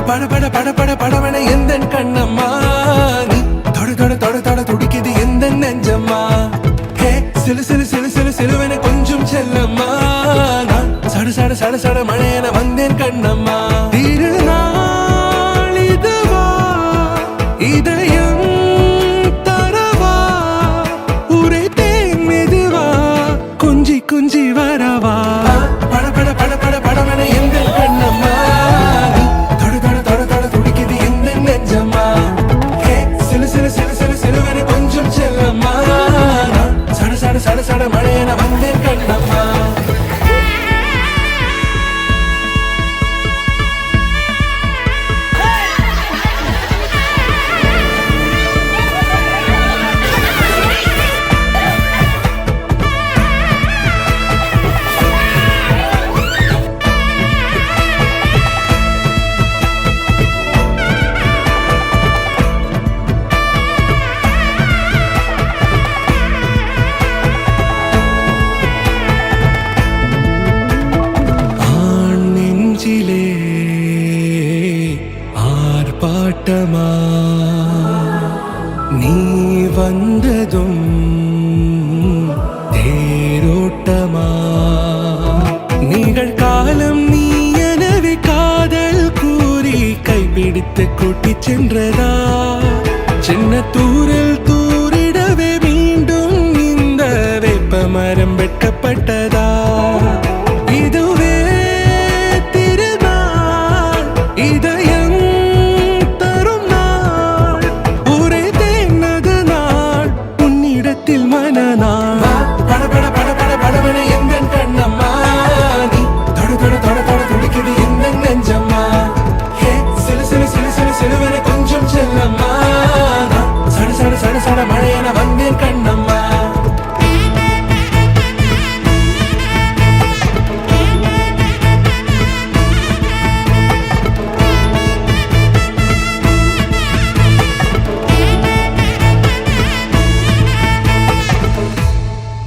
பட பட பட பட படவன எந்த கண்ணம்மா நீ தொட தொட தொட தொட துடிக்குது எந்த நெஞ்சம்மா ஹே சிலு சிலு சிலு சிலு சிலுவன கொஞ்சம் செல்லம்மா நான் சட சட சட சட மழையன வந்தேன் கண்ணம்மா திருநாள் இதுவா இதயம் தரவா உரைத்தேன் மெதுவா கொஞ்சி கொஞ்சி வரவா பட பட பட பட படவன எந்த கண்ணம்மா நீ தொட தொட தொட தொட துடிக்குது எந்த நெஞ்சம்மா ஹே சிலு சிலு சிலு சிலு சிலுவன கொஞ்சம் செல்லம்மா நான் சட சட சட சட மழையன வந்தேன் கண்ணம்மா ஆர்ப்பாட்டமா நீ வந்ததும் தேரோட்டமா நிகழ்காலம் நீ எனவே காதல் கூறி கைப்பிடித்து கூட்டி சென்றதா சின்ன தூரல் தூரிடவே மீண்டும் இந்த வேப்ப மரம் வெட்டப்பட்டதா இதுவே திருநாள் இதயம் தரும் நாள் ஒரே தேனது நாள் உன்னிடத்தில் மனநாள் பட பட பட பட படவன எந்த கண்ணம்மா நீ தொட தொட தொட தொட துடிக்குது எந்த நெஞ்சம்மா ஹே சிலு சிலு சிலு சிலு சிலுவன கொஞ்சம் செல்லம்மா நான் சட சட சட சட மழையன வந்தேன் கண்ணம்மா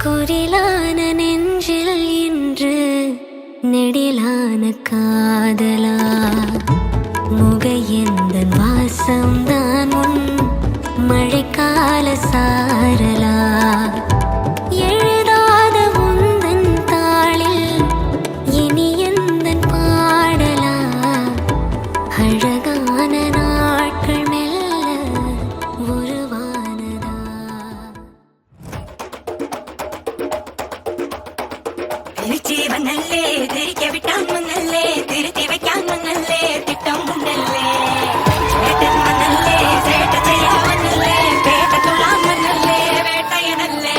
குரிலான நெஞ்சில் இன்று நெடிலான காதலா முக எந்த வாசம்தான் உன் மழைக்கால சாரலா எழுதாத உந்தன் தாளில் இனி எந்தன் பாடலா அழகான நாட்கள் மெல்ல உருவானதா തിരിച്ചു വന്നല്ലേ തിരികെ വിട്ടാൻ വന്നല്ലേ തിരുത്തി വെക്കാൻ വന്നല്ലേ തിട്ടം വന്നല്ലേ ചേട്ടൻ വന്നല്ലേ ചേട്ട ചെയ്യാൻ വന്നല്ലേ പേട്ട തുള്ളാൻ വന്നല്ലേ വേട്ടയനല്ലേ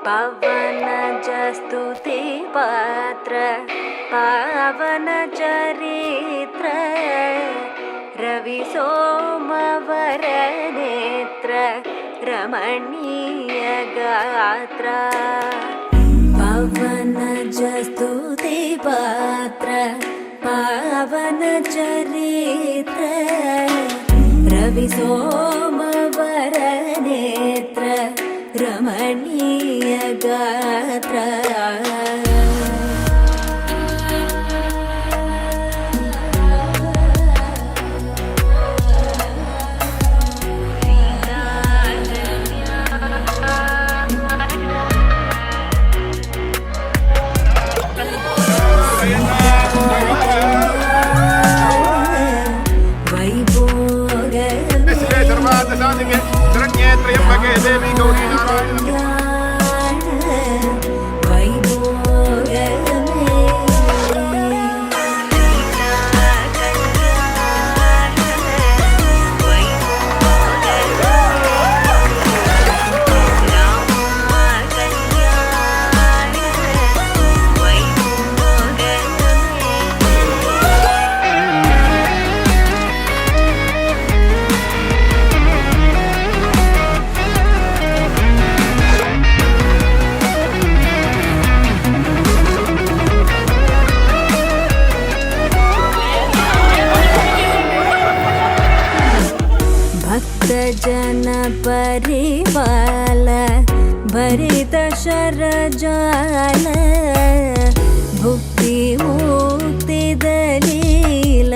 पवन स्तुति पात्र पावन चरित्र रवि सोमवर नेत्र रमणीय गात्र पवन स्तुति पात्र पावन चरित्र रवि सोमवर नेत्र रमणीय गात्र त्र्यंबके देवी गौरी नारायण जन परिपाल भरित शरजाल भुक्ति मुक्ति दलील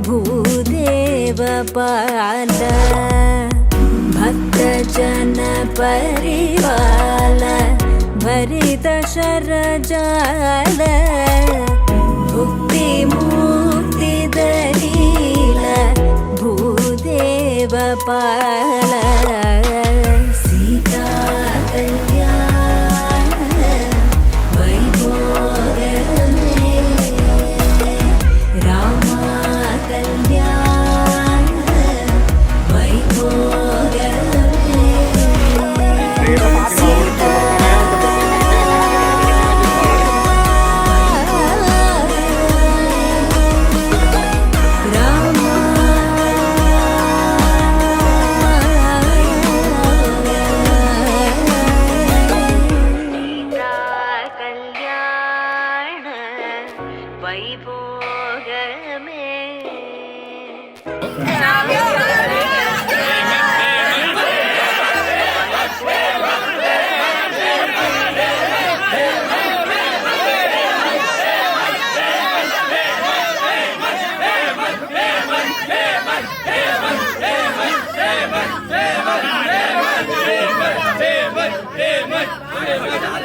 भूदेव पाल भक्त जन परिपाल भरित शरजाल भुक्ति मुक्ति दलील भूदेव पाल सीता कल्याण वैभोगमे रामा कल्याण वैभोगमे सीता Hey,